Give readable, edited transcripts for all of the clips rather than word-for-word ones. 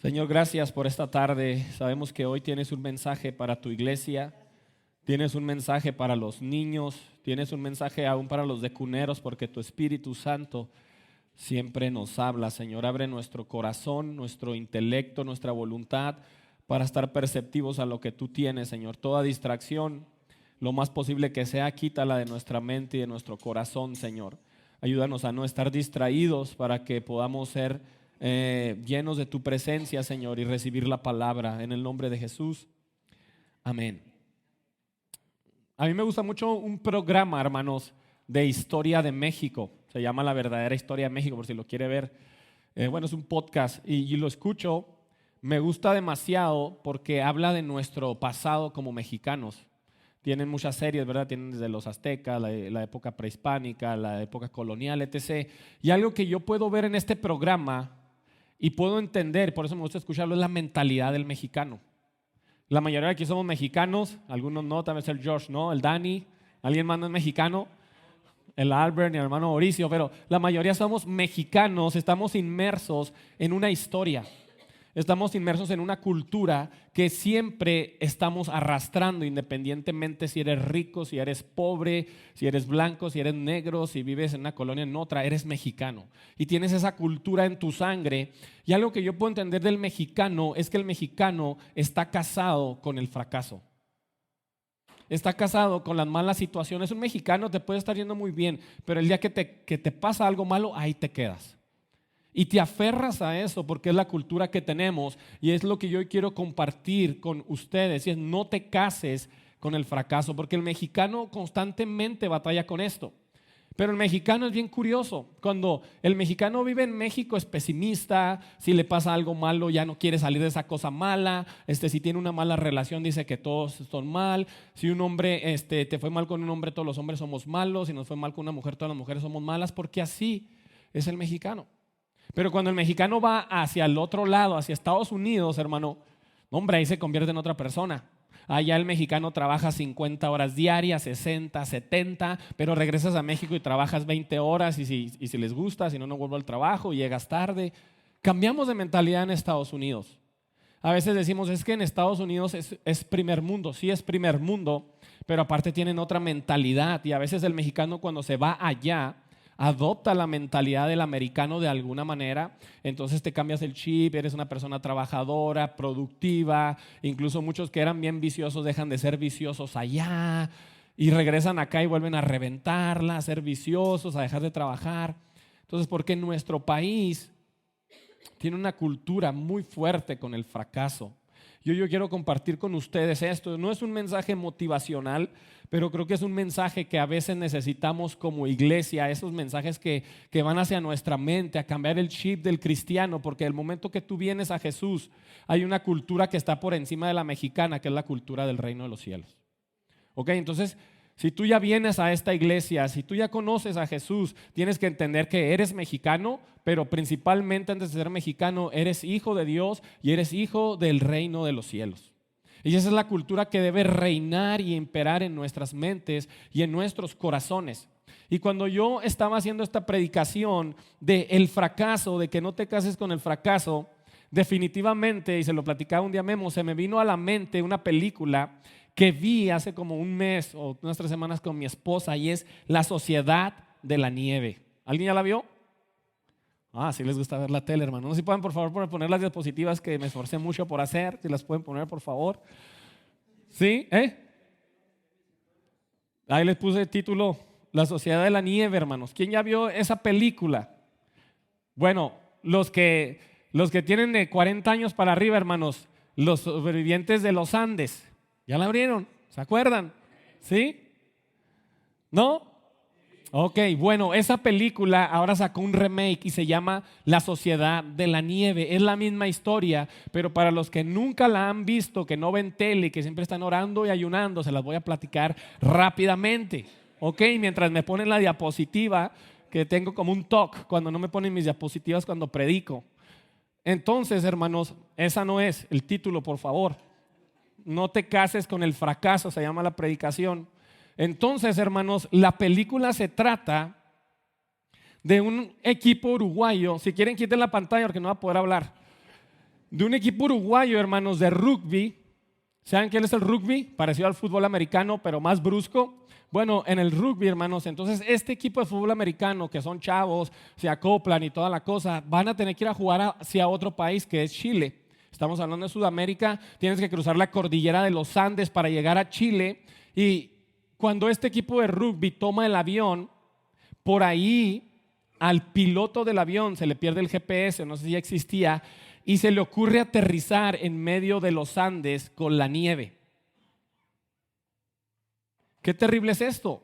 Señor, gracias por esta tarde. Sabemos que hoy tienes un mensaje para tu iglesia, tienes un mensaje para los niños, tienes un mensaje aún para los decuneros, porque tu Espíritu Santo siempre nos habla. Señor, abre nuestro corazón, nuestro intelecto, nuestra voluntad para estar perceptivos a lo que tú tienes, Señor. Toda distracción, lo más posible que sea, quítala de nuestra mente y de nuestro corazón, Señor. Ayúdanos a no estar distraídos para que podamos ser llenos de tu presencia, Señor, y recibir la palabra en el nombre de Jesús. Amén. A mí me gusta mucho un programa, hermanos, de historia de México. Se llama La Verdadera Historia de México, por si lo quiere ver. Bueno, es un podcast y lo escucho. Me gusta demasiado porque habla de nuestro pasado como mexicanos. Tienen muchas series, ¿verdad? Tienen desde los aztecas, la época prehispánica, la época colonial, etc. Y algo que yo puedo ver en este programa y puedo entender, por eso me gusta escucharlo, es la mentalidad del mexicano. La mayoría de aquí somos mexicanos, algunos no, tal vez el George no, el Dani, alguien más no es mexicano, el Albert y el hermano Mauricio, pero la mayoría somos mexicanos, estamos inmersos en una historia. Estamos inmersos en una cultura que siempre estamos arrastrando, independientemente si eres rico, si eres pobre, si eres blanco, si eres negro, si vives en una colonia o en otra, eres mexicano. Y tienes esa cultura en tu sangre. Y algo que yo puedo entender del mexicano es que el mexicano está casado con el fracaso. Está casado con las malas situaciones. Un mexicano te puede estar yendo muy bien, pero el día que te pasa algo malo, ahí te quedas. Y te aferras a eso porque es la cultura que tenemos y es lo que yo quiero compartir con ustedes. Y es: no te cases con el fracaso, porque el mexicano constantemente batalla con esto. Pero el mexicano es bien curioso. Cuando el mexicano vive en México es pesimista. Si le pasa algo malo ya no quiere salir de esa cosa mala. Si tiene una mala relación dice que todos son mal. Si un hombre te fue mal con un hombre, todos los hombres somos malos. Si nos fue mal con una mujer, todas las mujeres somos malas, porque así es el mexicano. Pero cuando el mexicano va hacia el otro lado, hacia Estados Unidos, hermano, hombre, ahí se convierte en otra persona. Allá el mexicano trabaja 50 horas diarias, 60, 70, pero regresas a México y trabajas 20 horas y si les gusta, si no, no vuelvo al trabajo y llegas tarde. Cambiamos de mentalidad en Estados Unidos. A veces decimos, es que en Estados Unidos es primer mundo. Sí, es primer mundo, pero aparte tienen otra mentalidad. Y a veces el mexicano, cuando se va allá, adopta la mentalidad del americano de alguna manera. Entonces te cambias el chip, eres una persona trabajadora, productiva. Incluso muchos que eran bien viciosos dejan de ser viciosos allá y regresan acá y vuelven a reventarla, a ser viciosos, a dejar de trabajar. Entonces, porque nuestro país tiene una cultura muy fuerte con el fracaso. Yo quiero compartir con ustedes esto. No es un mensaje motivacional, pero creo que es un mensaje que a veces necesitamos como iglesia, esos mensajes que van hacia nuestra mente, a cambiar el chip del cristiano, porque el momento que tú vienes a Jesús, hay una cultura que está por encima de la mexicana, que es la cultura del reino de los cielos. ¿Ok? Entonces, si tú ya vienes a esta iglesia, si tú ya conoces a Jesús, tienes que entender que eres mexicano, pero principalmente antes de ser mexicano, eres hijo de Dios y eres hijo del reino de los cielos. Y esa es la cultura que debe reinar y imperar en nuestras mentes y en nuestros corazones. Y cuando yo estaba haciendo esta predicación del fracaso, de que no te cases con el fracaso, definitivamente, y se lo platicaba un día Memo, se me vino a la mente una película que vi hace como un mes o unas 3 semanas con mi esposa, y es La Sociedad de la Nieve. ¿Alguien ya la vio? Sí les gusta ver la tele, hermano. No sé si pueden por favor poner las diapositivas que me esforcé mucho por hacer. Si las pueden poner, por favor. ¿Sí? Ahí les puse el título, La Sociedad de la Nieve, hermanos. ¿Quién ya vio esa película? Bueno, los que tienen de 40 años para arriba, hermanos, los sobrevivientes de los Andes. ¿Ya la abrieron? ¿Se acuerdan? ¿Sí? ¿No? Ok, bueno, esa película ahora sacó un remake y se llama La Sociedad de la Nieve. Es la misma historia, pero para los que nunca la han visto, que no ven tele, que siempre están orando y ayunando, se las voy a platicar rápidamente. Ok, mientras me ponen la diapositiva, que tengo como un talk cuando no me ponen mis diapositivas cuando predico. Entonces, hermanos, esa no es el título, por favor. No te cases con el fracaso, se llama la predicación. Entonces, hermanos, la película se trata de un equipo uruguayo. Si quieren, quiten la pantalla porque no va a poder hablar. de un equipo uruguayo, hermanos, de rugby. ¿Saben qué es el rugby? Parecido al fútbol americano, pero más brusco. Bueno, en el rugby, hermanos, entonces este equipo de fútbol americano, que son chavos, se acoplan y toda la cosa, van a tener que ir a jugar hacia otro país que es Chile. Estamos hablando de Sudamérica, tienes que cruzar la cordillera de los Andes para llegar a Chile. Y cuando este equipo de rugby toma el avión, por ahí al piloto del avión se le pierde el GPS, no sé si ya existía, y se le ocurre aterrizar en medio de los Andes con la nieve. Qué terrible es esto.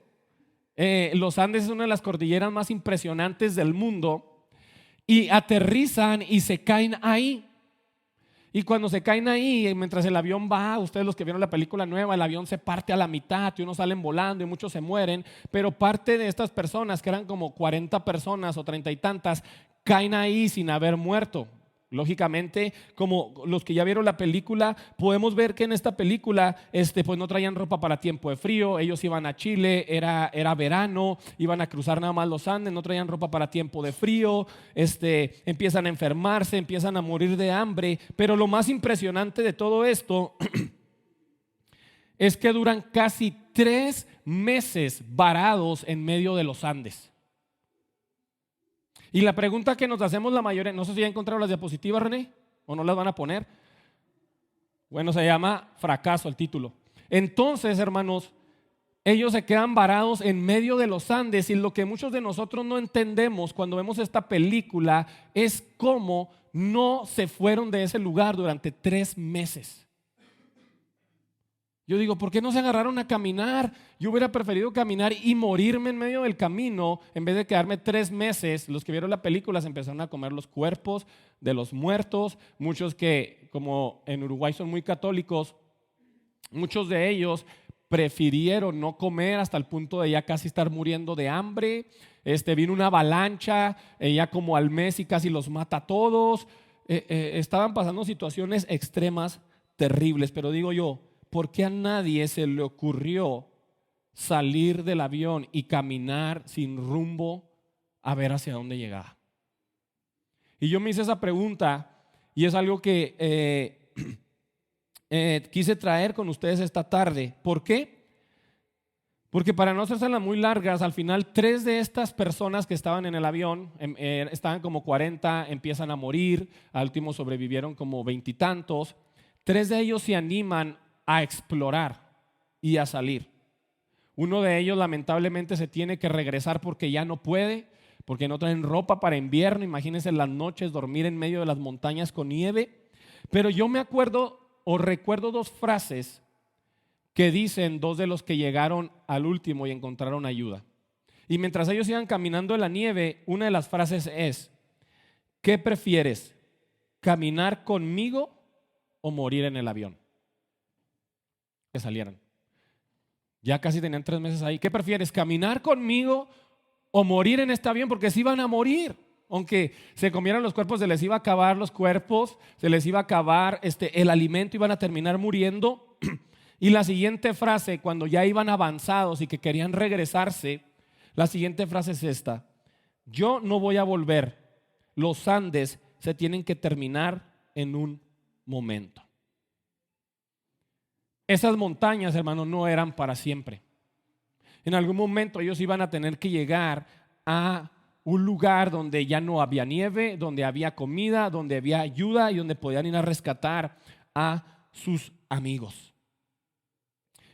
Los Andes es una de las cordilleras más impresionantes del mundo y aterrizan y se caen ahí. Y cuando se caen ahí, mientras el avión va, ustedes los que vieron la película nueva, el avión se parte a la mitad y unos salen volando y muchos se mueren, pero parte de estas personas, que eran como 40 personas o 30 y tantas, caen ahí sin haber muerto. Lógicamente, como los que ya vieron la película, podemos ver que en esta película pues no traían ropa para tiempo de frío. Ellos iban a Chile, era verano, iban a cruzar nada más los Andes, no traían ropa para tiempo de frío. Empiezan a enfermarse, empiezan a morir de hambre. Pero lo más impresionante de todo esto es que duran casi 3 meses varados en medio de los Andes. Y la pregunta que nos hacemos la mayoría, no sé si ya encontraron las diapositivas, René, o no las van a poner. Bueno, se llama fracaso el título. Entonces, hermanos, ellos se quedan varados en medio de los Andes y lo que muchos de nosotros no entendemos cuando vemos esta película es cómo no se fueron de ese lugar durante 3 meses. Yo digo, ¿por qué no se agarraron a caminar? Yo hubiera preferido caminar y morirme en medio del camino en vez de quedarme 3 meses. Los que vieron la película se empezaron a comer los cuerpos de los muertos. Muchos que, como en Uruguay son muy católicos, muchos de ellos prefirieron no comer hasta el punto de ya casi estar muriendo de hambre. Vino una avalancha ya como al mes y casi los mata a todos. Estaban pasando situaciones extremas, terribles, pero digo yo, ¿por qué a nadie se le ocurrió salir del avión y caminar sin rumbo a ver hacia dónde llegaba? Y yo me hice esa pregunta y es algo que quise traer con ustedes esta tarde. ¿Por qué? Porque para no hacerse muy largas, al final 3 de estas personas que estaban en el avión, estaban como 40, empiezan a morir, al último sobrevivieron como 20 y tantos. 3 de ellos se animan a explorar y a salir. Uno de ellos lamentablemente se tiene que regresar porque ya no puede, porque no traen ropa para invierno. Imagínense en las noches dormir en medio de las montañas con nieve. Pero yo me acuerdo o recuerdo 2 frases que dicen 2 de los que llegaron al último y encontraron ayuda. Y mientras ellos iban caminando en la nieve, una de las frases es: ¿qué prefieres? ¿Caminar conmigo o morir en el avión? Que salieran. Ya casi tenían 3 meses ahí. ¿Qué prefieres? ¿Caminar conmigo o morir en este avión? Porque se iban a morir. Aunque se comieran los cuerpos, se les iba a acabar los cuerpos, se les iba a acabar el alimento, iban a terminar muriendo. Y la siguiente frase, cuando ya iban avanzados y que querían regresarse, la siguiente frase es esta: yo no voy a volver. Los Andes se tienen que terminar en un momento. Esas montañas, hermanos, no eran para siempre. En algún momento ellos iban a tener que llegar a un lugar donde ya no había nieve, donde había comida, donde había ayuda y donde podían ir a rescatar a sus amigos.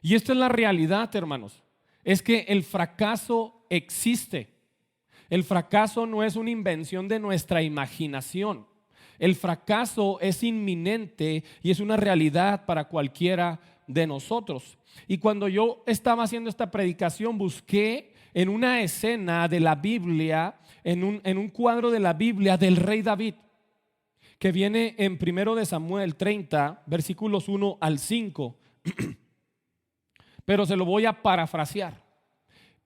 Y esta es la realidad, hermanos. Es que el fracaso existe. El fracaso no es una invención de nuestra imaginación. El fracaso es inminente y es una realidad para cualquiera de nosotros. Y cuando yo estaba haciendo esta predicación, busqué en una escena de la Biblia, en un cuadro de la Biblia del rey David, que viene en 1 de Samuel 30, versículos 1 al 5. Pero se lo voy a parafrasear.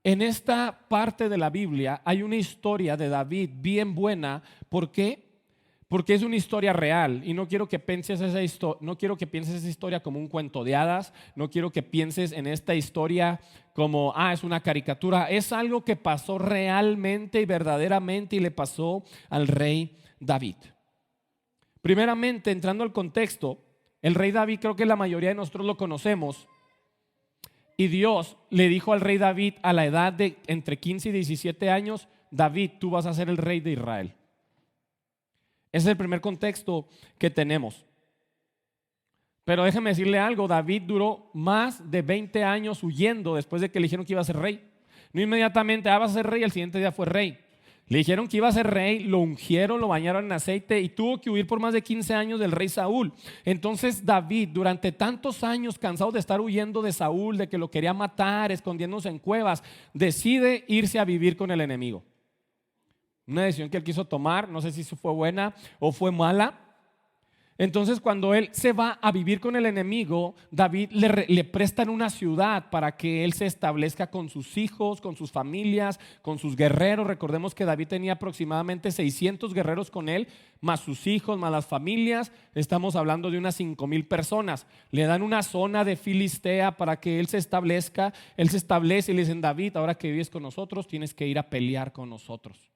En esta parte de la Biblia hay una historia de David bien buena. ¿Por qué? Porque es una historia real y no quiero que pienses esa historia como un cuento de hadas. No quiero que pienses en esta historia como es una caricatura. Es algo que pasó realmente y verdaderamente y le pasó al rey David. Primeramente, entrando al contexto, el rey David, creo que la mayoría de nosotros lo conocemos, y Dios le dijo al rey David a la edad de entre 15 y 17 años: David, tú vas a ser el rey de Israel. Ese es el primer contexto que tenemos. Pero déjeme decirle algo, David duró más de 20 años huyendo después de que le dijeron que iba a ser rey. No inmediatamente, vas a ser rey, el siguiente día fue rey. Le dijeron que iba a ser rey, lo ungieron, lo bañaron en aceite y tuvo que huir por más de 15 años del rey Saúl. Entonces David, durante tantos años, cansado de estar huyendo de Saúl, de que lo quería matar, escondiéndose en cuevas, decide irse a vivir con el enemigo. Una decisión que él quiso tomar, no sé si fue buena o fue mala. Entonces, cuando él se va a vivir con el enemigo, David le prestan una ciudad para que él se establezca con sus hijos, con sus familias, con sus guerreros. Recordemos que David tenía aproximadamente 600 guerreros con él, más sus hijos, más las familias. Estamos hablando de unas 5,000 personas. Le dan una zona de Filistea para que él se establezca. Él se establece y le dicen: David, ahora que vives con nosotros, tienes que ir a pelear con nosotros.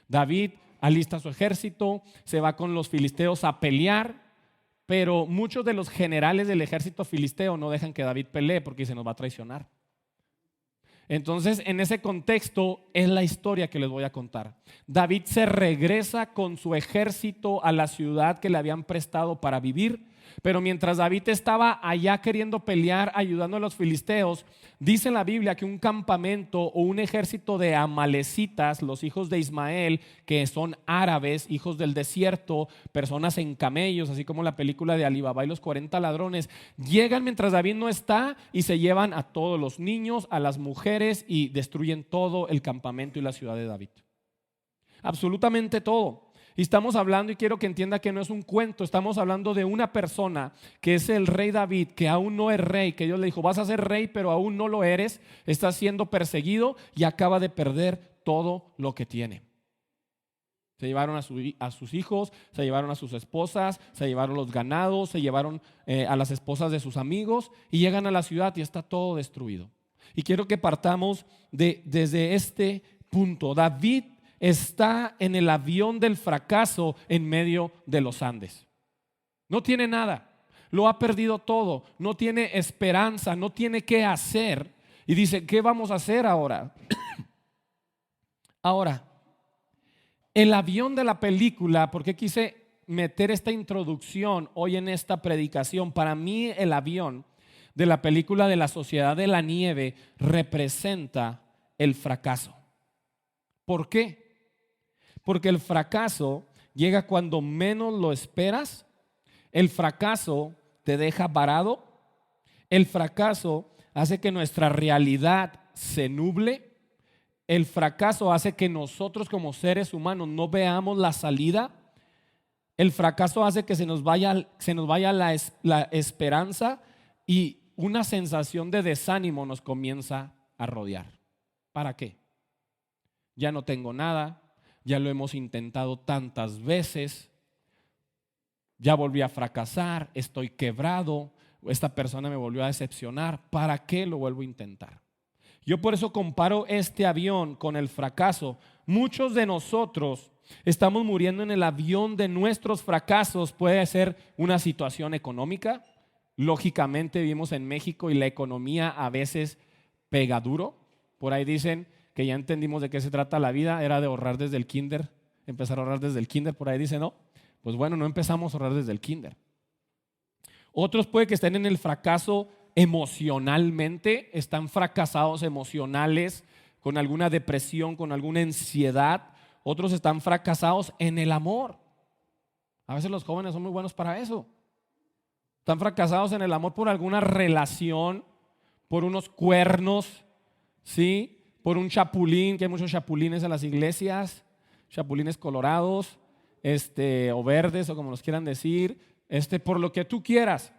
David alista su ejército, se va con los filisteos a pelear. Pero muchos de los generales del ejército filisteo no dejan que David pelee porque se nos va a traicionar. Entonces, en ese contexto es la historia que les voy a contar. David se regresa con su ejército a la ciudad que le habían prestado para vivir. Pero mientras David estaba allá queriendo pelear, ayudando a los filisteos, dice la Biblia que un campamento o un ejército de amalecitas, los hijos de Ismael, que son árabes, hijos del desierto, personas en camellos, así como la película de Alibaba y los 40 ladrones, llegan mientras David no está y se llevan a todos los niños, a las mujeres, y destruyen todo el campamento y la ciudad de David. Absolutamente todo. Y estamos hablando, y quiero que entienda que no es un cuento, estamos hablando de una persona que es el rey David, que aún no es rey, que Dios le dijo: vas a ser rey, pero aún no lo eres, está siendo perseguido y acaba de perder todo lo que tiene. Se llevaron a sus hijos, se llevaron a sus esposas, se llevaron los ganados, se llevaron a las esposas de sus amigos, y llegan a la ciudad y está todo destruido. Y quiero que partamos desde este punto. David está en el avión del fracaso en medio de los Andes. No tiene nada, lo ha perdido todo, no tiene esperanza, no tiene qué hacer. Y dice: ¿qué vamos a hacer ahora? Ahora, el avión de la película, ¿por qué quise meter esta introducción hoy en esta predicación? Para mí, el avión de la película de La Sociedad de la Nieve representa el fracaso. ¿Por qué? Porque el fracaso llega cuando menos lo esperas. El fracaso te deja varado. El fracaso hace que nuestra realidad se nuble. El fracaso hace que nosotros como seres humanos no veamos la salida. El fracaso hace que se nos vaya la esperanza, y una sensación de desánimo nos comienza a rodear. ¿Para qué? Ya no tengo nada. Ya lo hemos intentado tantas veces, ya volví a fracasar, estoy quebrado, esta persona me volvió a decepcionar, ¿para qué lo vuelvo a intentar? Yo por eso comparo este avión con el fracaso. Muchos de nosotros estamos muriendo en el avión de nuestros fracasos. Puede ser una situación económica. Lógicamente vivimos en México y la economía a veces pega duro. Por ahí dicen que ya entendimos de qué se trata la vida, era de ahorrar desde el kinder, empezar a ahorrar desde el kinder, por ahí dice, ¿no? Pues bueno, no empezamos a ahorrar desde el kinder. Otros puede que estén en el fracaso emocionalmente, están fracasados emocionales, con alguna depresión, con alguna ansiedad. Otros están fracasados en el amor. A veces los jóvenes son muy buenos para eso. Están fracasados en el amor por alguna relación, por unos cuernos, ¿sí? Por un chapulín, que hay muchos chapulines en las iglesias, chapulines colorados, o verdes, o como los quieran decir, por lo que tú quieras.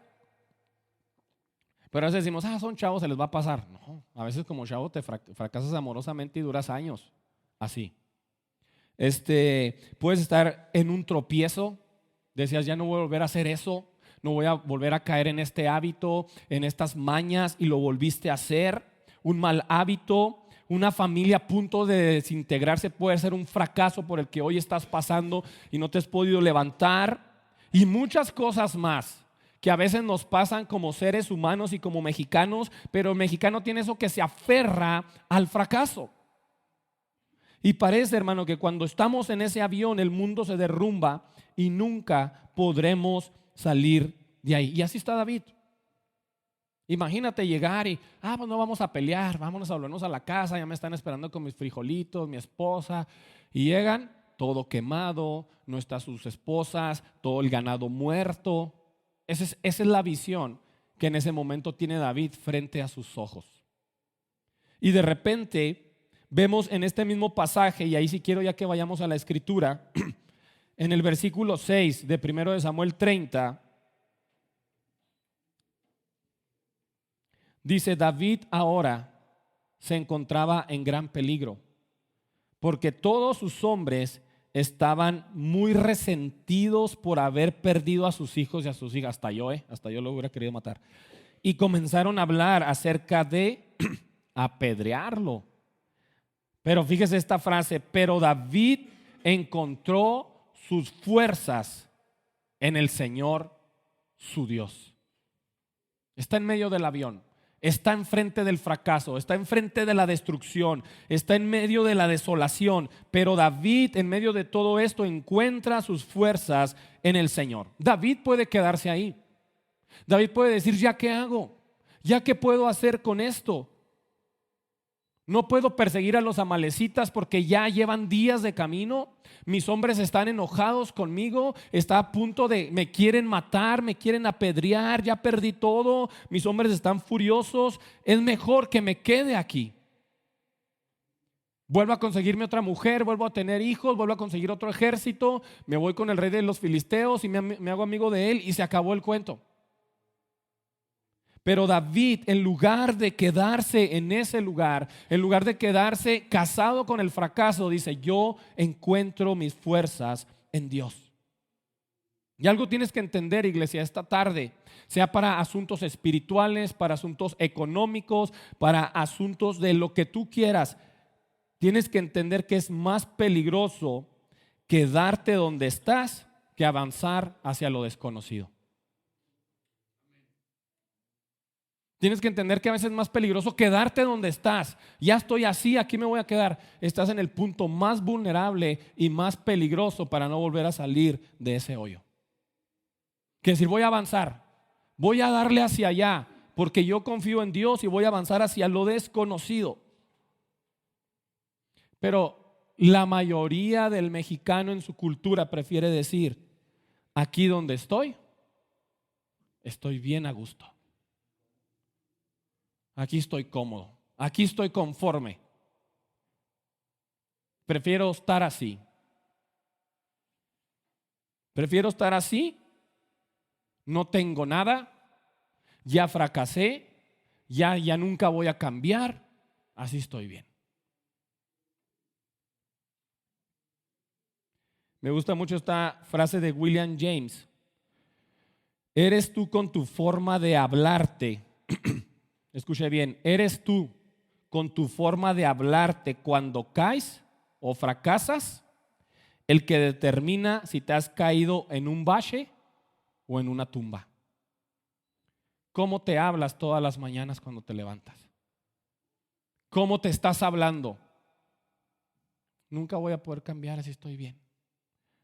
Pero a veces decimos: son chavos, se les va a pasar. No, a veces como chavo te fracasas amorosamente y duras años, así. Puedes estar en un tropiezo, decías: ya no voy a volver a hacer eso, no voy a volver a caer en este hábito, en estas mañas, y lo volviste a hacer. Un mal hábito. Una familia a punto de desintegrarse puede ser un fracaso por el que hoy estás pasando y no te has podido levantar. y muchas cosas más que a veces nos pasan como seres humanos y como mexicanos, pero el mexicano tiene eso que se aferra al fracaso. Y parece, hermano, que cuando estamos en ese avión el mundo se derrumba y nunca podremos salir de ahí. Y así está David. Imagínate llegar y, pues no vamos a pelear, vámonos a volvernos a la casa, ya me están esperando con mis frijolitos, mi esposa. Y llegan, todo quemado, no están sus esposas, todo el ganado muerto. Esa es la visión que en ese momento tiene David frente a sus ojos. Y de repente vemos en este mismo pasaje, y ahí sí quiero ya que vayamos a la escritura, en el versículo 6 de 1 de Samuel 30, dice: David ahora se encontraba en gran peligro, porque todos sus hombres estaban muy resentidos por haber perdido a sus hijos y a sus hijas. Hasta yo lo hubiera querido matar. Y comenzaron a hablar acerca de apedrearlo. Pero fíjese esta frase: pero David encontró sus fuerzas en el Señor su Dios. Está en medio del avión, está enfrente del fracaso, está enfrente de la destrucción, está en medio de la desolación, pero David en medio de todo esto encuentra sus fuerzas en el Señor. David puede quedarse ahí. David puede decir: ¿ya qué hago? ¿Ya qué puedo hacer con esto? No puedo perseguir a los amalecitas porque ya llevan días de camino. Mis hombres están enojados conmigo, está a punto de, me quieren matar, me quieren apedrear, ya perdí todo, mis hombres están furiosos. Es mejor que me quede aquí. Vuelvo a conseguirme otra mujer, vuelvo a tener hijos, vuelvo a conseguir otro ejército, me voy con el rey de los filisteos y me hago amigo de él y se acabó el cuento. Pero David, en lugar de quedarse en ese lugar, en lugar de quedarse casado con el fracaso, dice: yo encuentro mis fuerzas en Dios. Y algo tienes que entender, iglesia, esta tarde, sea para asuntos espirituales, para asuntos económicos, para asuntos de lo que tú quieras. Tienes que entender que es más peligroso quedarte donde estás que avanzar hacia lo desconocido. Tienes que entender que a veces es más peligroso quedarte donde estás. Ya estoy así, aquí me voy a quedar. Estás en el punto más vulnerable y más peligroso para no volver a salir de ese hoyo. Que decir: voy a avanzar, voy a darle hacia allá, porque yo confío en Dios y voy a avanzar hacia lo desconocido. Pero la mayoría del mexicano en su cultura prefiere decir: aquí donde estoy bien a gusto. Aquí estoy cómodo, aquí estoy conforme. Prefiero estar así. Prefiero estar así. No tengo nada. Ya fracasé. Ya nunca voy a cambiar. Así estoy bien. Me gusta mucho esta frase de William James. Eres tú con tu forma de hablarte. Escuche bien, eres tú con tu forma de hablarte cuando caes o fracasas el que determina si te has caído en un bache o en una tumba. ¿Cómo te hablas todas las mañanas cuando te levantas? ¿Cómo te estás hablando? Nunca voy a poder cambiar, así estoy bien.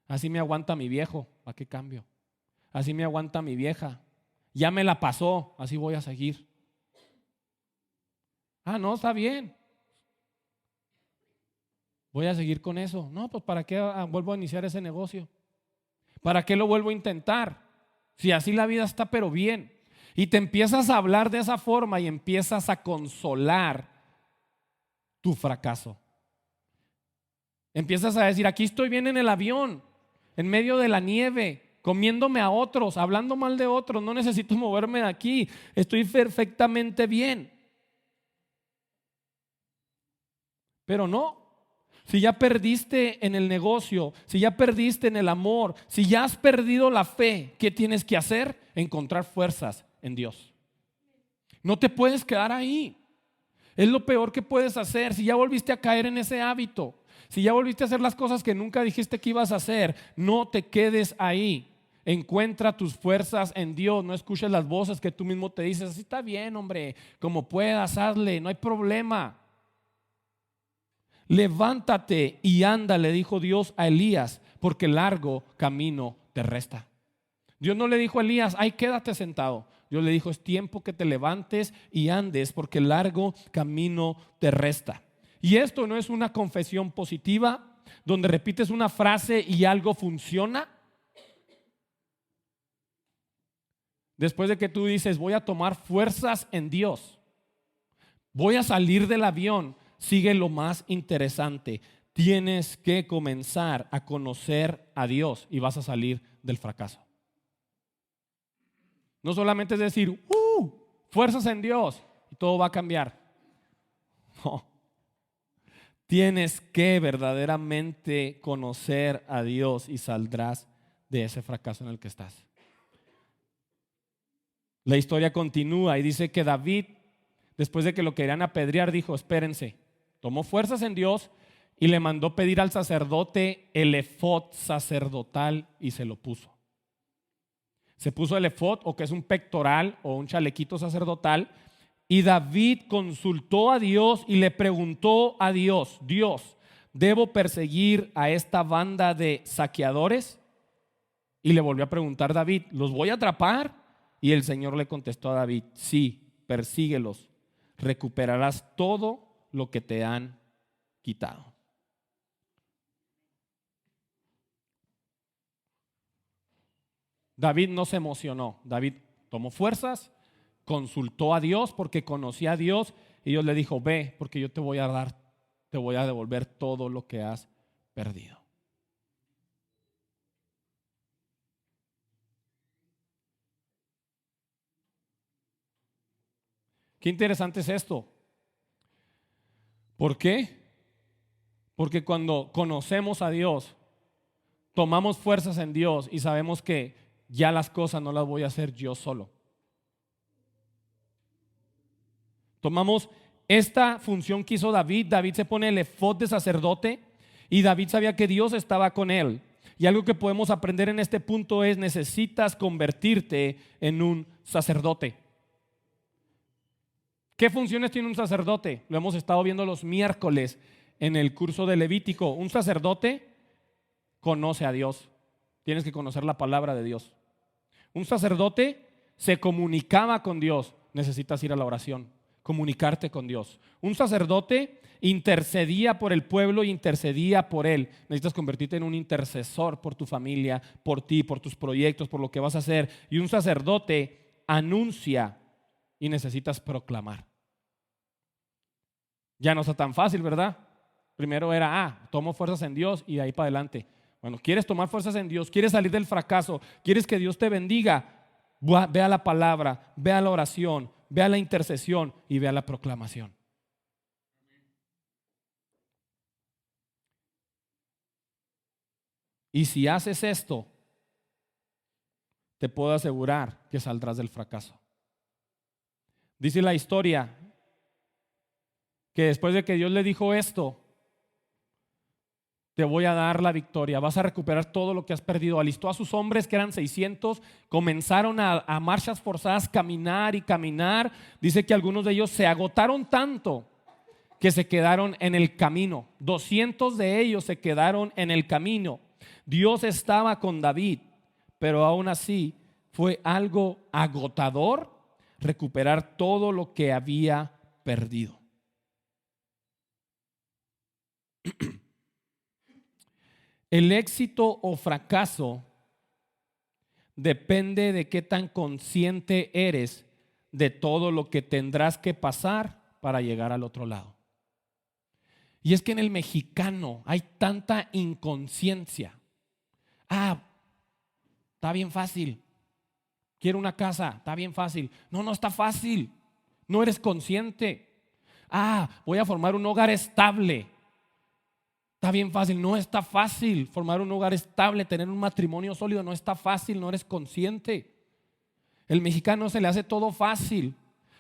Así me aguanta mi viejo, ¿a qué cambio? Así me aguanta mi vieja, ya me la pasó, así voy a seguir. No, está bien. Voy a seguir con eso. No, pues ¿para qué vuelvo a iniciar ese negocio? ¿Para qué lo vuelvo a intentar? Si así la vida está pero bien. Y te empiezas a hablar de esa forma y empiezas a consolar tu fracaso. Empiezas a decir: aquí estoy bien en el avión, en medio de la nieve, comiéndome a otros, hablando mal de otros, no necesito moverme de aquí, estoy perfectamente bien. Pero no, si ya perdiste en el negocio, si ya perdiste en el amor, si ya has perdido la fe, ¿qué tienes que hacer? Encontrar fuerzas en Dios. No te puedes quedar ahí. Es lo peor que puedes hacer. Si ya volviste a caer en ese hábito, si ya volviste a hacer las cosas que nunca dijiste que ibas a hacer, no te quedes ahí. Encuentra tus fuerzas en Dios. No escuches las voces que tú mismo te dices. Así está bien, hombre, como puedas, hazle, no hay problema. Levántate y anda, le dijo Dios a Elías, porque largo camino te resta. Dios no le dijo a Elías, ay, quédate sentado. Dios le dijo, es tiempo que te levantes y andes, porque largo camino te resta. Y esto no es una confesión positiva, donde repites una frase y algo funciona. Después de que tú dices, voy a tomar fuerzas en Dios, voy a salir del avión, sigue lo más interesante. Tienes que comenzar a conocer a Dios y vas a salir del fracaso. No solamente es decir, fuerzas en Dios y todo va a cambiar. No. Tienes que verdaderamente conocer a Dios y saldrás de ese fracaso en el que estás. La historia continúa y dice que David, después de que lo querían apedrear, dijo, espérense. Tomó fuerzas en Dios y le mandó pedir al sacerdote el efod sacerdotal y se lo puso. Se puso el efod, o que es un pectoral o un chalequito sacerdotal, y David consultó a Dios y le preguntó a Dios, Dios, ¿debo perseguir a esta banda de saqueadores? Y le volvió a preguntar David, ¿los voy a atrapar? Y el Señor le contestó a David, sí, persíguelos, recuperarás todo lo que te han quitado. David no se emocionó. David tomó fuerzas, consultó a Dios porque conocía a Dios y Dios le dijo, ve, porque yo te voy a devolver todo lo que has perdido. Qué interesante es esto. ¿Por qué? Porque cuando conocemos a Dios, tomamos fuerzas en Dios y sabemos que ya las cosas no las voy a hacer yo solo. Tomamos esta función que hizo David. David se pone el efod de sacerdote y David sabía que Dios estaba con él. Y algo que podemos aprender en este punto es: necesitas convertirte en un sacerdote. ¿Qué funciones tiene un sacerdote? Lo hemos estado viendo los miércoles en el curso de Levítico. Un sacerdote conoce a Dios. Tienes que conocer la palabra de Dios. Un sacerdote se comunicaba con Dios. Necesitas ir a la oración, comunicarte con Dios. Un sacerdote intercedía por el pueblo y intercedía por él. Necesitas convertirte en un intercesor por tu familia, por ti, por tus proyectos, por lo que vas a hacer. Y un sacerdote anuncia y necesitas proclamar. Ya no está tan fácil, ¿verdad? Primero era, tomo fuerzas en Dios y de ahí para adelante. Bueno, ¿quieres tomar fuerzas en Dios? ¿Quieres salir del fracaso? ¿Quieres que Dios te bendiga? Ve a la palabra, ve a la oración, ve a la intercesión y ve a la proclamación. Y si haces esto, te puedo asegurar que saldrás del fracaso. Dice la historia que después de que Dios le dijo esto, te voy a dar la victoria, vas a recuperar todo lo que has perdido. Alistó a sus hombres, que eran 600, comenzaron a marchas forzadas, caminar y caminar. Dice que algunos de ellos se agotaron tanto que se quedaron en el camino. 200 de ellos se quedaron en el camino. Dios estaba con David, pero aún así fue algo agotador recuperar todo lo que había perdido. El éxito o fracaso depende de qué tan consciente eres de todo lo que tendrás que pasar para llegar al otro lado. Y es que en el mexicano hay tanta inconsciencia. Está bien fácil. Quiero una casa, está bien fácil. No está fácil. No eres consciente. Voy a formar un hogar estable. Está bien fácil. No está fácil formar un hogar estable, tener un matrimonio sólido. No está fácil, no eres consciente. El mexicano se le hace todo fácil.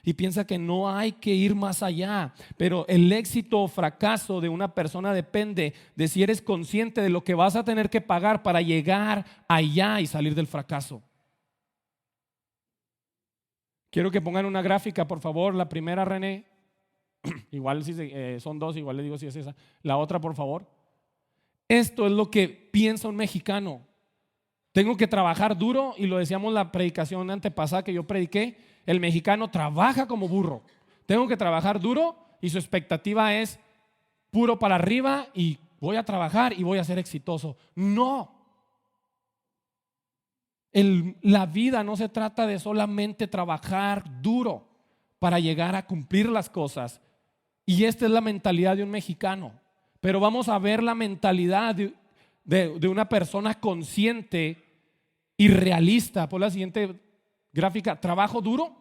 y piensa que no hay que ir más allá. Pero el éxito o fracaso de una persona depende de si eres consciente de lo que vas a tener que pagar para llegar allá y salir del fracaso. Quiero que pongan una gráfica, por favor. La primera, René. Igual si son dos, igual le digo si es esa. La otra, por favor. Esto es lo que piensa un mexicano. Tengo que trabajar duro, y lo decíamos la predicación antepasada que yo prediqué. El mexicano trabaja como burro. Tengo que trabajar duro y su expectativa es puro para arriba y voy a trabajar y voy a ser exitoso. No. La vida no se trata de solamente trabajar duro para llegar a cumplir las cosas. Y esta es la mentalidad de un mexicano. Pero vamos a ver la mentalidad de una persona consciente y realista. Por la siguiente gráfica. Trabajo duro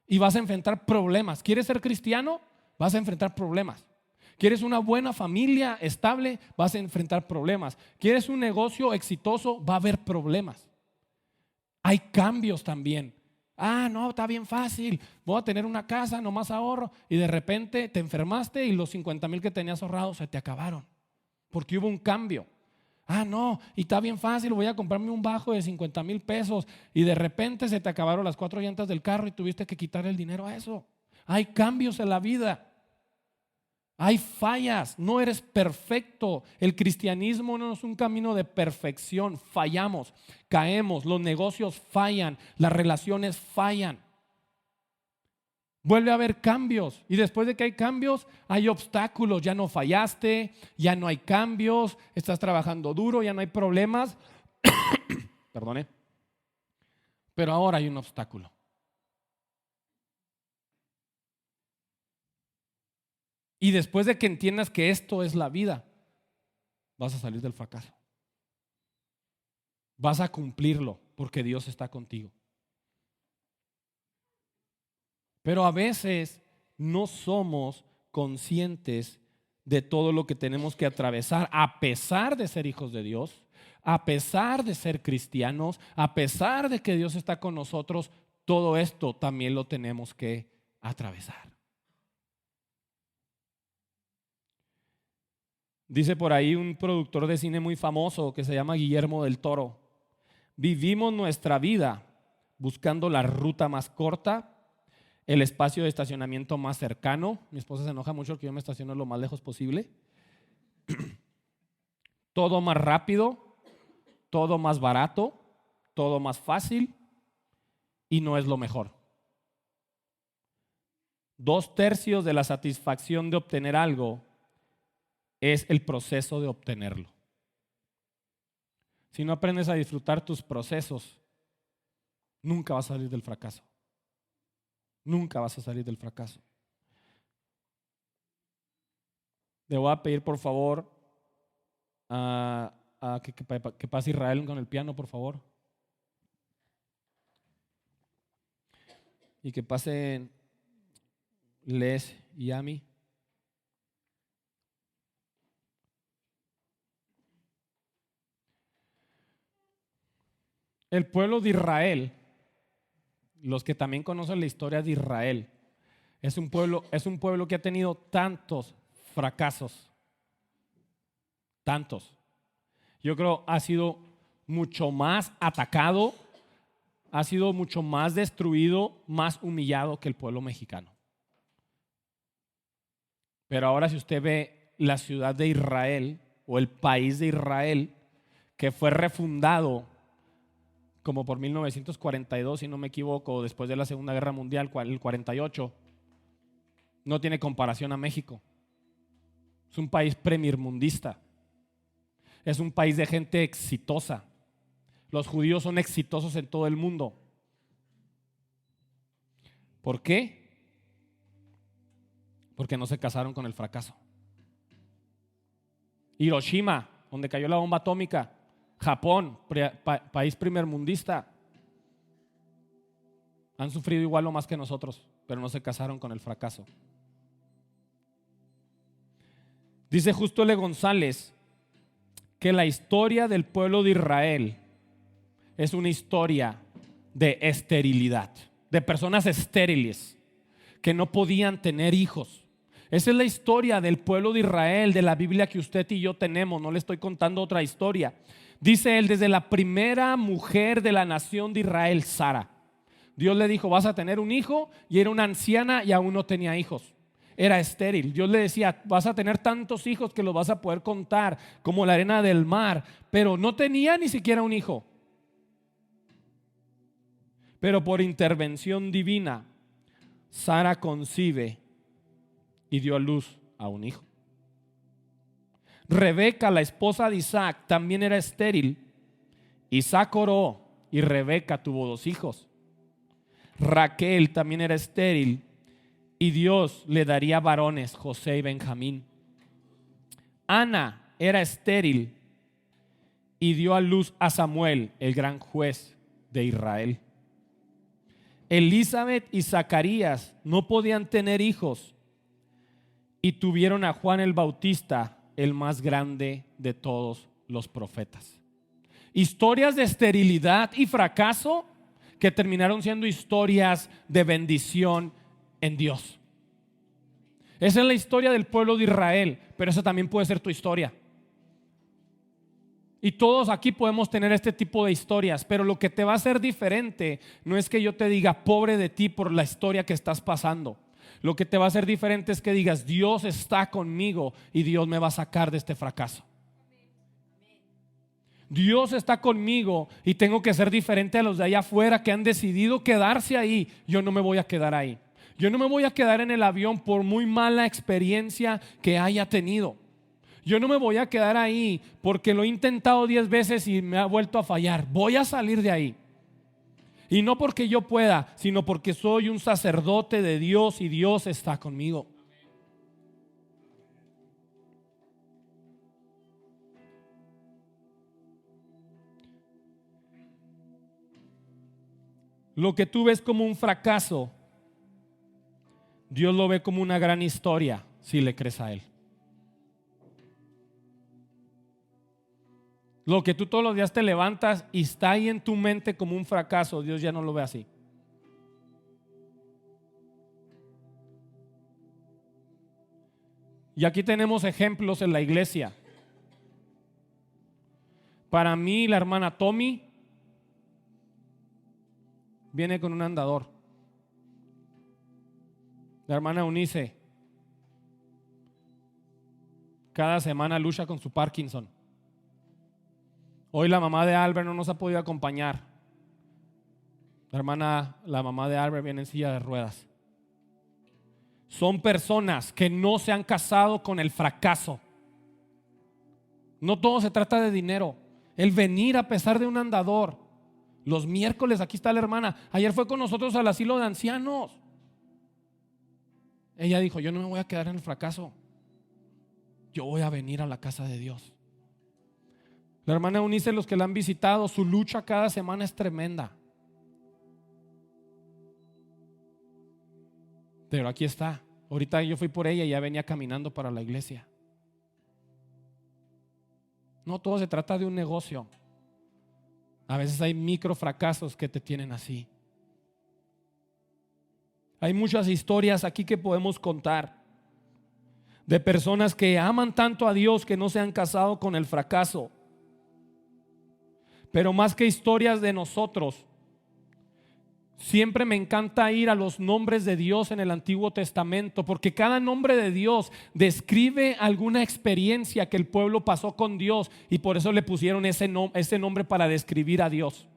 y vas a enfrentar problemas. ¿Quieres ser cristiano? Vas a enfrentar problemas. ¿Quieres una buena familia estable? Vas a enfrentar problemas. ¿Quieres un negocio exitoso? Va a haber problemas. Hay cambios también. No, está bien fácil. Voy a tener una casa, nomás ahorro. Y de repente te enfermaste y los 50,000 que tenías ahorrados se te acabaron. Porque hubo un cambio. No, y está bien fácil, voy a comprarme un bajo de 50,000 pesos. Y de repente se te acabaron las 4 llantas del carro y tuviste que quitar el dinero a eso. Hay cambios en la vida. Hay fallas, no eres perfecto. El cristianismo no es un camino de perfección. Fallamos, caemos, los negocios fallan, las relaciones fallan. Vuelve a haber cambios, y después de que hay cambios hay obstáculos. Ya no fallaste, ya no hay cambios, estás trabajando duro, ya no hay problemas. Perdone. Pero ahora hay un obstáculo. Y después de que entiendas que esto es la vida, vas a salir del fracaso. Vas a cumplirlo porque Dios está contigo. Pero a veces no somos conscientes de todo lo que tenemos que atravesar, a pesar de ser hijos de Dios, a pesar de ser cristianos, a pesar de que Dios está con nosotros. Todo esto también lo tenemos que atravesar. Dice por ahí un productor de cine muy famoso que se llama Guillermo del Toro: vivimos nuestra vida buscando la ruta más corta, el espacio de estacionamiento más cercano. Mi esposa se enoja mucho que yo me estaciono lo más lejos posible. Todo más rápido, todo más barato, todo más fácil, y no es lo mejor. 2/3 de la satisfacción de obtener algo es el proceso de obtenerlo. Si no aprendes a disfrutar tus procesos, nunca vas a salir del fracaso. Nunca vas a salir del fracaso. Le voy a pedir, por favor, que pase Israel con el piano, por favor. Y que pasen Les y Ami. El pueblo de Israel, los que también conocen la historia de Israel, es un pueblo que ha tenido tantos fracasos, tantos. Yo creo ha sido mucho más atacado, ha sido mucho más destruido, más humillado que el pueblo mexicano. Pero ahora, si usted ve la ciudad de Israel o el país de Israel, que fue refundado como por 1942, si no me equivoco, después de la Segunda Guerra Mundial, el 48, no tiene comparación a México. Es un país primermundista. Es un país de gente exitosa. Los judíos son exitosos en todo el mundo. ¿Por qué? Porque no se casaron con el fracaso. Hiroshima, donde cayó la bomba atómica. Japón, país primermundista. Han sufrido igual o más que nosotros, pero no se casaron con el fracaso. Dice Justo L. González que la historia del pueblo de Israel es una historia de esterilidad, de personas estériles. que no podían tener hijos. Esa es la historia del pueblo de Israel, de la Biblia que usted y yo tenemos. No le estoy contando otra historia. Dice él, desde la primera mujer de la nación de Israel, Sara. Dios le dijo, vas a tener un hijo, y era una anciana y aún no tenía hijos. Era estéril. Dios le decía, vas a tener tantos hijos que los vas a poder contar como la arena del mar, pero no tenía ni siquiera un hijo. Pero por intervención divina, Sara concibe y dio a luz a un hijo. Rebeca, la esposa de Isaac, también era estéril. Isaac oró y Rebeca tuvo 2 hijos. Raquel también era estéril y Dios le daría varones, José y Benjamín. Ana era estéril y dio a luz a Samuel, el gran juez de Israel. Elizabeth y Zacarías no podían tener hijos y tuvieron a Juan el Bautista, el más grande de todos los profetas. Historias de esterilidad y fracaso que terminaron siendo historias de bendición en Dios. Esa es la historia del pueblo de Israel, pero esa también puede ser tu historia. Y todos aquí podemos tener este tipo de historias, pero lo que te va a hacer diferente no es que yo te diga pobre de ti por la historia que estás pasando. Lo que te va a hacer diferente es que digas, Dios está conmigo y Dios me va a sacar de este fracaso. Dios está conmigo y tengo que ser diferente a los de allá afuera que han decidido quedarse ahí. Yo no me voy a quedar ahí. Yo no me voy a quedar en el avión por muy mala experiencia que haya tenido. Yo no me voy a quedar ahí porque lo he intentado 10 veces y me ha vuelto a fallar. Voy a salir de ahí. Y no porque yo pueda, sino porque soy un sacerdote de Dios y Dios está conmigo. Lo que tú ves como un fracaso, Dios lo ve como una gran historia si le crees a Él. Lo que tú todos los días te levantas y está ahí en tu mente como un fracaso, Dios ya no lo ve así. Y aquí tenemos ejemplos en la iglesia. Para mí, la hermana Tommy viene con un andador. La hermana Eunice cada semana lucha con su Parkinson. Hoy la mamá de Albert no nos ha podido acompañar. La mamá de Albert viene en silla de ruedas. Son personas que no se han casado con el fracaso. No todo se trata de dinero. El venir a pesar de un andador. Los miércoles, aquí está la hermana. Ayer fue con nosotros al asilo de ancianos. Ella dijo, yo no me voy a quedar en el fracaso. Yo voy a venir a la casa de Dios. La hermana Eunice, los que la han visitado, su lucha cada semana es tremenda. Pero aquí está. Ahorita yo fui por ella y ya venía caminando para la iglesia. No todo se trata de un negocio. A veces hay micro fracasos que te tienen así. Hay muchas historias aquí que podemos contar de personas que aman tanto a Dios que no se han casado con el fracaso. Pero más que historias de nosotros, siempre me encanta ir a los nombres de Dios en el Antiguo Testamento, porque cada nombre de Dios describe alguna experiencia que el pueblo pasó con Dios y por eso le pusieron ese nombre para describir a Dios.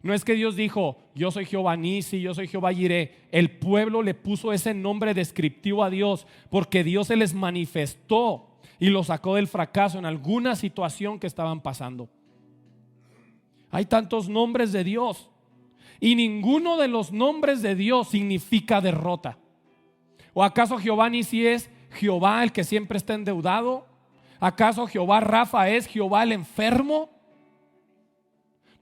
No es que Dios dijo, yo soy Jehová Nisi, yo soy Jehová Jireh. El pueblo le puso ese nombre descriptivo a Dios porque Dios se les manifestó y los sacó del fracaso en alguna situación que estaban pasando. Hay tantos nombres de Dios y ninguno de los nombres de Dios significa derrota. ¿O acaso Jehová Nisi es Jehová el que siempre está endeudado? ¿Acaso Jehová Rafa es Jehová el enfermo?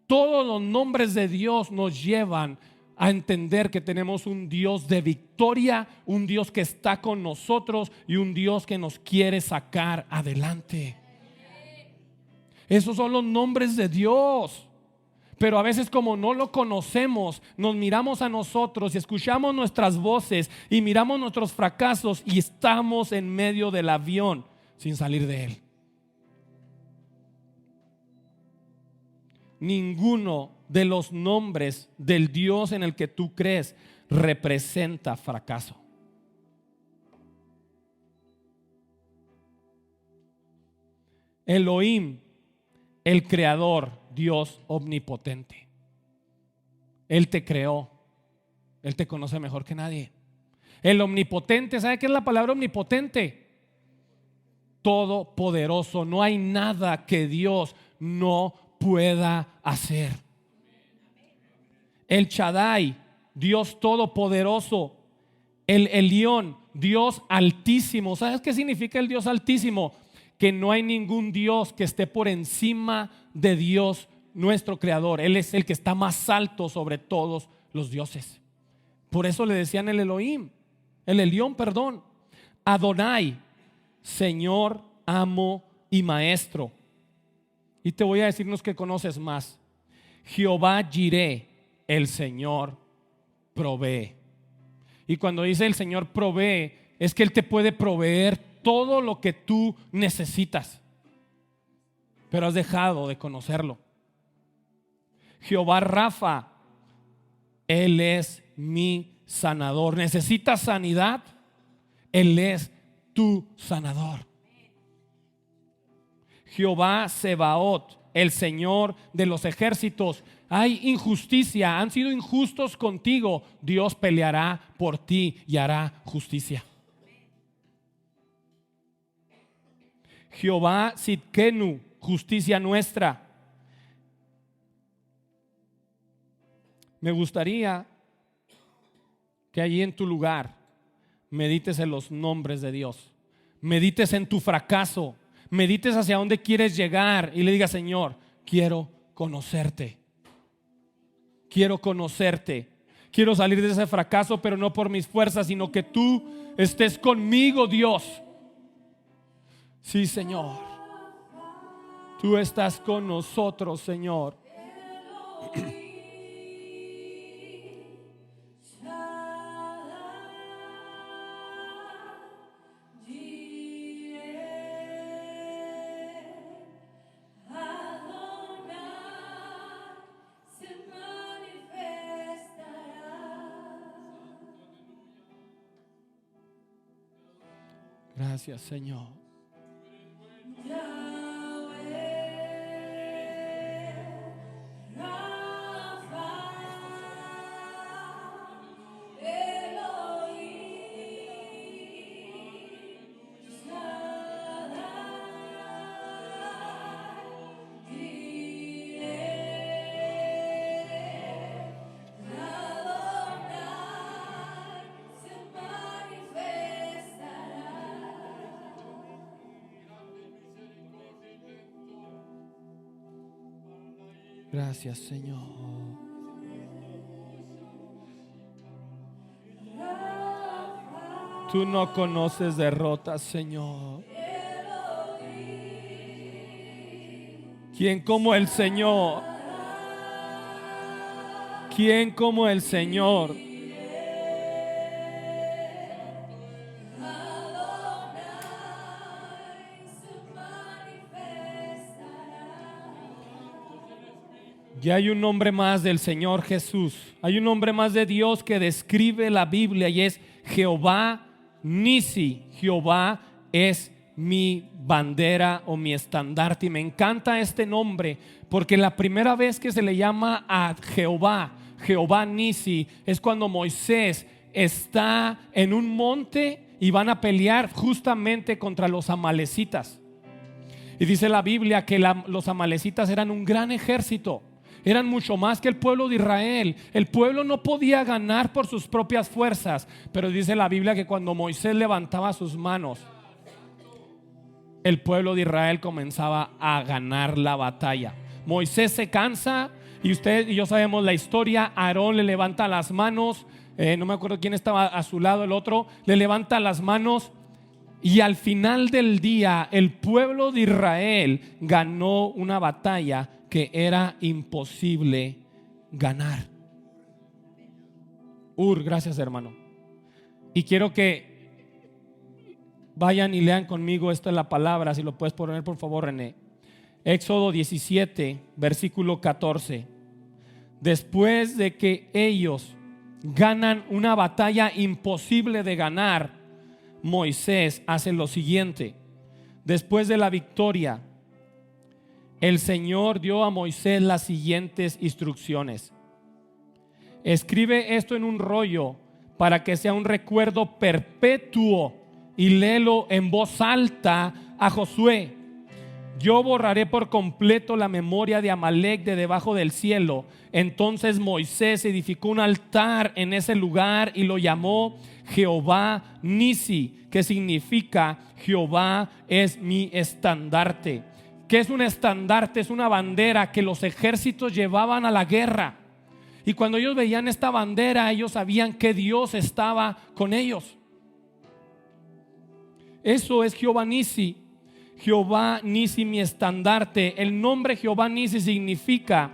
Todos los nombres de Dios nos llevan a entender que tenemos un Dios de victoria, un Dios que está con nosotros y un Dios que nos quiere sacar adelante. Esos son los nombres de Dios. Pero a veces, como no lo conocemos, nos miramos a nosotros y escuchamos nuestras voces y miramos nuestros fracasos y estamos en medio del avión sin salir de él. Ninguno de los nombres del Dios en el que tú crees representa fracaso. Elohim, el creador, Dios omnipotente. Él te creó. Él te conoce mejor que nadie. El omnipotente, ¿sabe qué es la palabra omnipotente? Todopoderoso. No hay nada que Dios no pueda hacer. El Shaddai, Dios todopoderoso. El Elión, Dios altísimo. ¿Sabes qué significa el Dios altísimo? Que no hay ningún Dios que esté por encima de Dios, nuestro creador. Él es el que está más alto sobre todos los dioses. Por eso le decían el Elohim, el Elión, perdón. Adonai, Señor, amo y maestro. Y te voy a decir unos que conoces más. Jehová Jireh, el Señor provee. Y cuando dice el Señor provee, es que Él te puede proveer todo lo que tú necesitas, pero has dejado de conocerlo. Jehová Rafa, Él es mi sanador. ¿Necesitas sanidad? Él es tu sanador. Jehová Sebaot, el Señor de los ejércitos. Hay injusticia, han sido injustos contigo. Dios peleará por ti y hará justicia. Jehová Sidkenu, justicia nuestra. Me gustaría que allí en tu lugar medites en los nombres de Dios, medites en tu fracaso, medites hacia dónde quieres llegar y le digas: Señor, quiero conocerte, quiero conocerte, quiero salir de ese fracaso, pero no por mis fuerzas, sino que tú estés conmigo, Dios. Sí, Señor, tú estás con nosotros, Señor. Gracias, Señor. Gracias, Señor. Tú no conoces derrotas, Señor. ¿Quién como el Señor? ¿Quién como el Señor? Y hay un nombre más del Señor Jesús. Hay un nombre más de Dios que describe la Biblia y es Jehová Nisi. Jehová es mi bandera o mi estandarte. Y me encanta este nombre porque la primera vez que se le llama a Jehová, Jehová Nisi, es cuando Moisés está en un monte y van a pelear justamente contra los amalecitas. Y dice la Biblia que los amalecitas eran un gran ejército. Eran mucho más que el pueblo de Israel. El pueblo no podía ganar por sus propias fuerzas, pero dice la Biblia que cuando Moisés levantaba sus manos, el pueblo de Israel comenzaba a ganar la batalla. Moisés se cansa y usted y yo sabemos la historia. Aarón le levanta las manos, no me acuerdo quién estaba a su lado, el otro le levanta las manos. Y al final del día el pueblo de Israel ganó una batalla que era imposible ganar. Gracias, hermano. Y quiero que vayan y lean conmigo, esta es la palabra, si lo puedes poner por favor, René. Éxodo 17, versículo 14. Después de que ellos ganan una batalla imposible de ganar, Moisés hace lo siguiente. Después de la victoria, el Señor dio a Moisés las siguientes instrucciones: escribe esto en un rollo para que sea un recuerdo perpetuo y léelo en voz alta a Josué. Yo borraré por completo la memoria de Amalek de debajo del cielo. Entonces Moisés edificó un altar en ese lugar y lo llamó Jehová Nisi, que significa Jehová es mi estandarte. ¿Qué es un estandarte? Es una bandera que los ejércitos llevaban a la guerra. Y cuando ellos veían esta bandera, ellos sabían que Dios estaba con ellos. Eso es Jehová Nisi. Jehová Nisi, mi estandarte. El nombre Jehová Nisi significa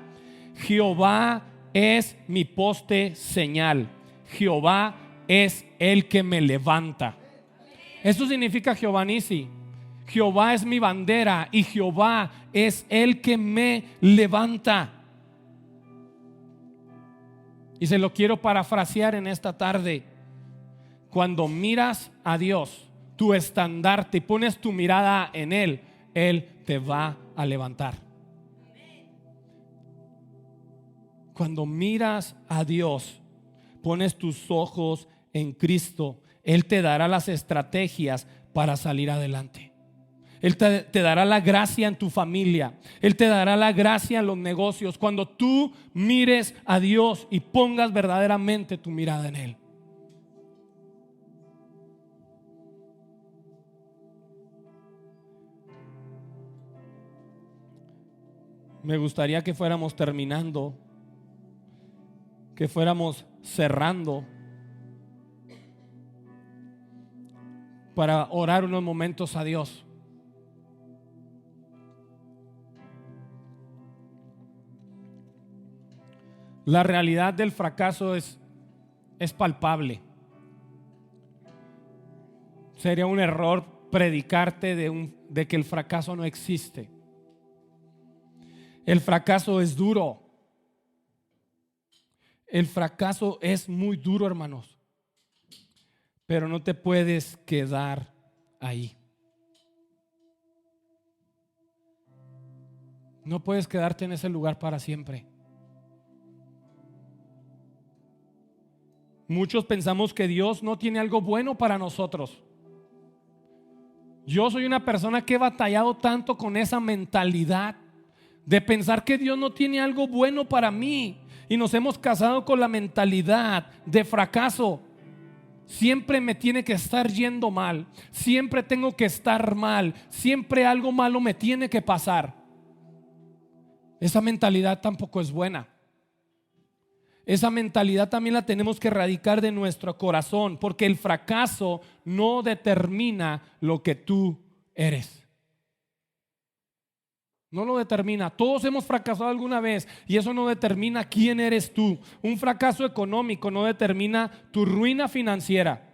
Jehová es mi poste señal. Jehová es el que me levanta. Eso significa Jehová Nisi. Jehová es mi bandera y Jehová es el que me levanta. Y se lo quiero parafrasear en esta tarde. Cuando miras a Dios, tu estandarte, y pones tu mirada en Él, Él te va a levantar. Cuando miras a Dios, pones tus ojos en Cristo, Él te dará las estrategias para salir adelante. Él te dará la gracia en tu familia. Él te dará la gracia en los negocios. Cuando tú mires a Dios y pongas verdaderamente tu mirada en Él. Me gustaría que fuéramos terminando, que fuéramos cerrando, para orar unos momentos a Dios. La realidad del fracaso es palpable. Sería un error predicarte de que el fracaso no existe. El fracaso es duro. El fracaso es muy duro, hermanos. Pero no te puedes quedar ahí. No puedes quedarte en ese lugar para siempre. Muchos pensamos que Dios no tiene algo bueno para nosotros. Yo soy una persona que he batallado tanto con esa mentalidad de pensar que Dios no tiene algo bueno para mí. Y nos hemos casado con la mentalidad de fracaso. Siempre me tiene que estar yendo mal. Siempre tengo que estar mal. Siempre algo malo me tiene que pasar. Esa mentalidad tampoco es buena. Esa mentalidad también la tenemos que erradicar de nuestro corazón, porque el fracaso no determina lo que tú eres. No lo determina. Todos hemos fracasado alguna vez y eso no determina quién eres tú. Un fracaso económico no determina tu ruina financiera.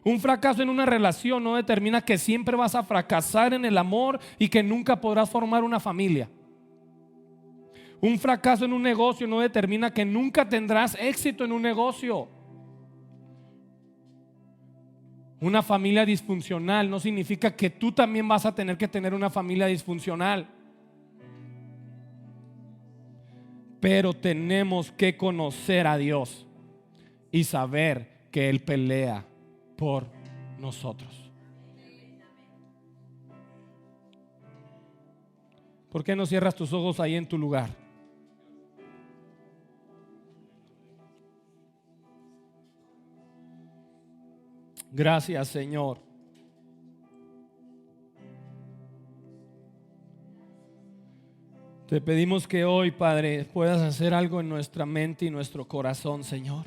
Un fracaso en una relación no determina que siempre vas a fracasar en el amor y que nunca podrás formar una familia. Un fracaso en un negocio no determina que nunca tendrás éxito en un negocio. Una familia disfuncional no significa que tú también vas a tener que tener una familia disfuncional. Pero tenemos que conocer a Dios y saber que Él pelea por nosotros. ¿Por qué no cierras tus ojos ahí en tu lugar? Gracias, Señor. Te pedimos que hoy, Padre, puedas hacer algo en nuestra mente y nuestro corazón, Señor.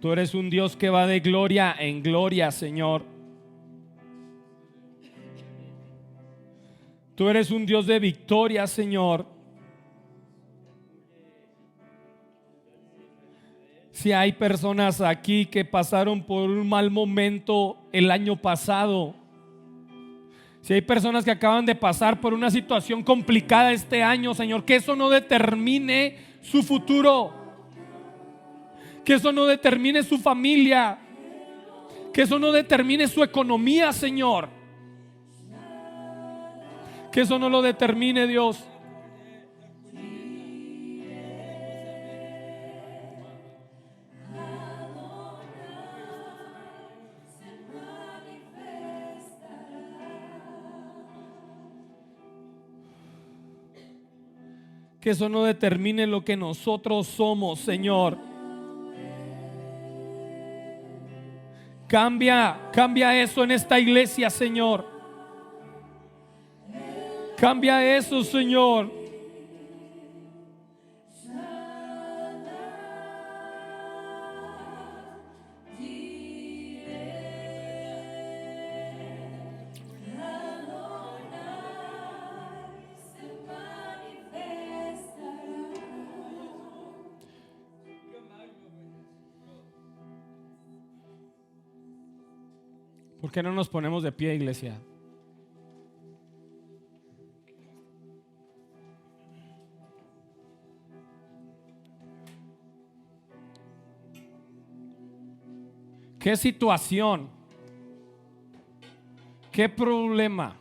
Tú eres un Dios que va de gloria en gloria, Señor. Tú eres un Dios de victoria, Señor. Si hay personas aquí que pasaron por un mal momento el año pasado, si hay personas que acaban de pasar por una situación complicada este año, Señor, que eso no determine su futuro, que eso no determine su familia, que eso no determine su economía, Señor, que eso no lo determine, Dios. Que eso no determine lo que nosotros somos, Señor. Cambia eso en esta iglesia, Señor. Cambia eso, Señor. ¿Por qué no nos ponemos de pie, iglesia? ¿Qué situación, qué problema,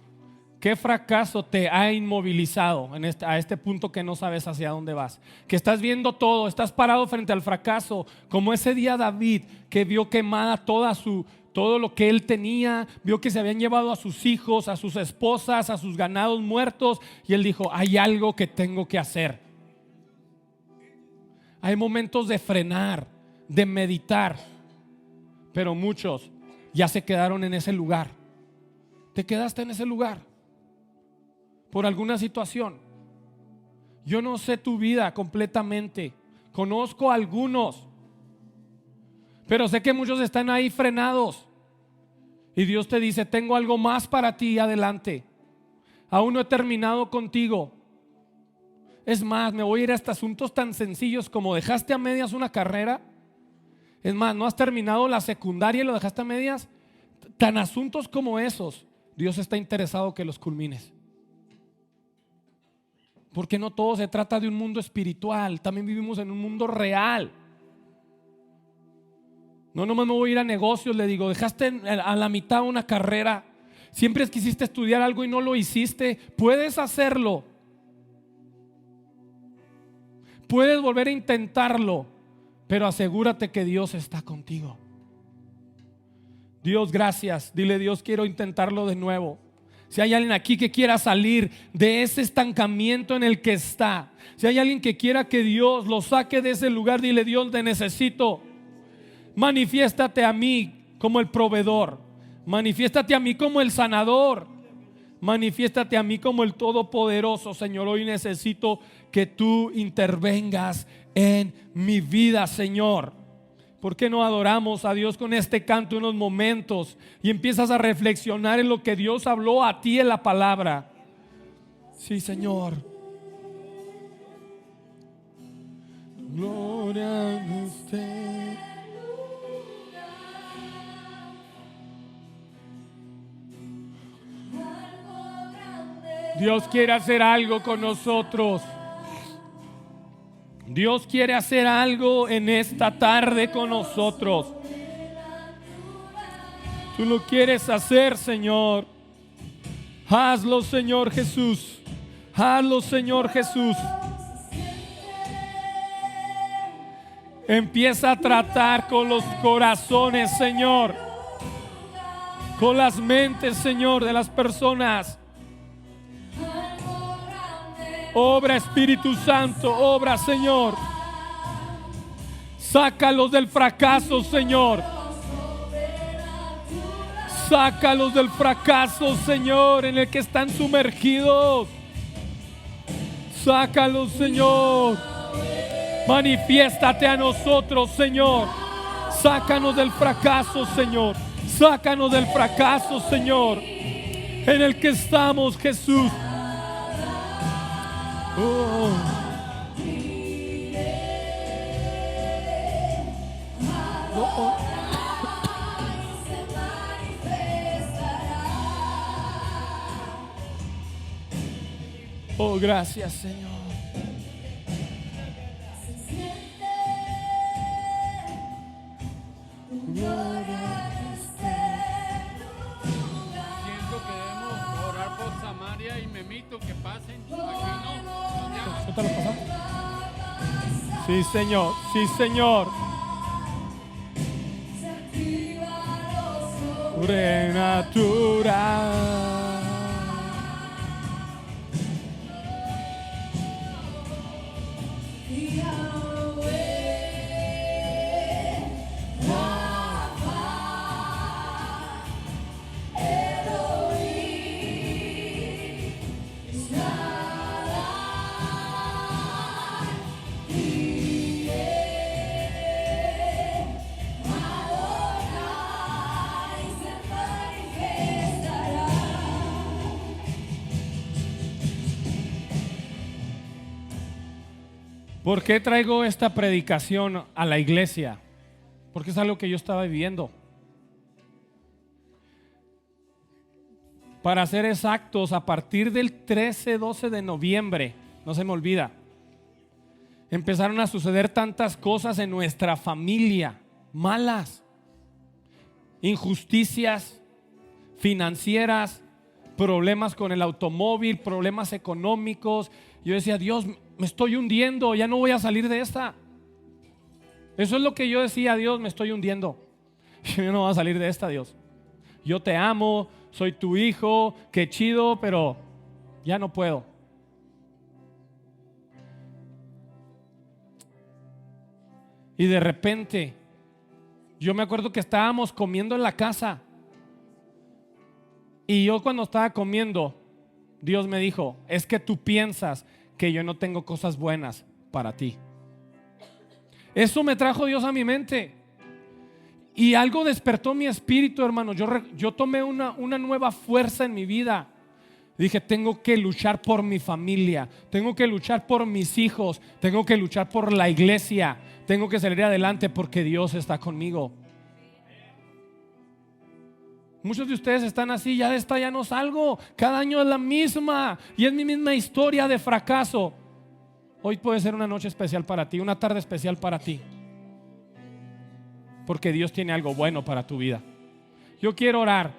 qué fracaso te ha inmovilizado a este punto que no sabes hacia dónde vas? Que estás viendo todo, estás parado frente al fracaso, como ese día David que vio quemada todo lo que él tenía, vio que se habían llevado a sus hijos, a sus esposas, a sus ganados muertos, y él dijo: hay algo que tengo que hacer. Hay momentos de frenar, de meditar, pero muchos ya se quedaron en ese lugar. Te quedaste en ese lugar por alguna situación. Yo no sé tu vida completamente, conozco a algunos, pero sé que muchos están ahí frenados. Y Dios te dice: tengo algo más para ti adelante. Aún no he terminado contigo. Es más, me voy a ir hasta asuntos tan sencillos como: dejaste a medias una carrera. Es más, no has terminado la secundaria y lo dejaste a medias. Tan asuntos como esos, Dios está interesado que los culmines. Porque no todo se trata de un mundo espiritual, también vivimos en un mundo real. No nomás me voy a ir a negocios, le digo: dejaste a la mitad una carrera, siempre quisiste estudiar algo y no lo hiciste, puedes hacerlo, puedes volver a intentarlo, pero asegúrate que Dios está contigo. Dios, gracias. Dile: Dios, quiero intentarlo de nuevo. Si hay alguien aquí que quiera salir de ese estancamiento en el que está, si hay alguien que quiera que Dios lo saque de ese lugar, dile: Dios, te necesito. Manifiéstate a mí como el proveedor, manifiéstate a mí como el sanador, manifiéstate a mí como el todopoderoso. Señor, hoy necesito que tú intervengas en mi vida, Señor. ¿Por qué no adoramos a Dios con este canto unos momentos y empiezas a reflexionar en lo que Dios habló a ti en la palabra? Sí, Señor. Gloria a usted. Dios quiere hacer algo con nosotros. Dios quiere hacer algo en esta tarde con nosotros. Tú lo quieres hacer, Señor. Hazlo, Señor Jesús. Hazlo, Señor Jesús. Empieza a tratar con los corazones, Señor, con las mentes, Señor, de las personas. Obra, Espíritu Santo, obra, Señor. Sácalos del fracaso, Señor. Sácalos del fracaso, Señor, en el que están sumergidos. Sácalos, Señor. Manifiéstate a nosotros, Señor. Sácanos del fracaso, Señor. Sácanos del fracaso, Señor, en el que estamos, Jesús. Oh. Oh. Oh, gracias, Señor. Siento que debemos orar por Samaria y Memito que pasen. Aquí no. ¿Eso te lo pasamos? Sí, Señor. Sí, Señor. Sobrenatural. ¿Por qué traigo esta predicación a la iglesia? Porque es algo que yo estaba viviendo. Para ser exactos, a partir del 13-12 de noviembre, no se me olvida, empezaron a suceder tantas cosas en nuestra familia, malas, injusticias financieras, problemas con el automóvil, problemas económicos. Yo decía, Dios, me estoy hundiendo, ya no voy a salir de esta. Eso es lo que yo decía, Dios, me estoy hundiendo. Yo no voy a salir de esta, Dios. Yo te amo, soy tu hijo, qué chido, pero ya no puedo. Y de repente, yo me acuerdo que estábamos comiendo en la casa. Y yo cuando estaba comiendo, Dios me dijo, es que tú piensas que yo no tengo cosas buenas para ti. Eso me trajo Dios a mi mente. Y algo despertó mi espíritu, hermano. Yo tomé una nueva fuerza en mi vida. Dije, tengo que luchar por mi familia, tengo que luchar por mis hijos, tengo que luchar por la iglesia, tengo que salir adelante porque Dios está conmigo. Muchos de ustedes están así, ya de esta ya no salgo, cada año es la misma y es mi misma historia de fracaso. Hoy puede ser una noche especial para ti, una tarde especial para ti, porque Dios tiene algo bueno para tu vida. Yo quiero orar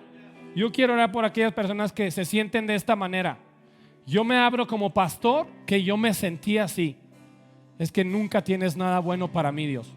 por aquellas personas que se sienten de esta manera. Yo me abro como pastor, que yo me sentí así. Es que nunca tienes nada bueno para mí, Dios.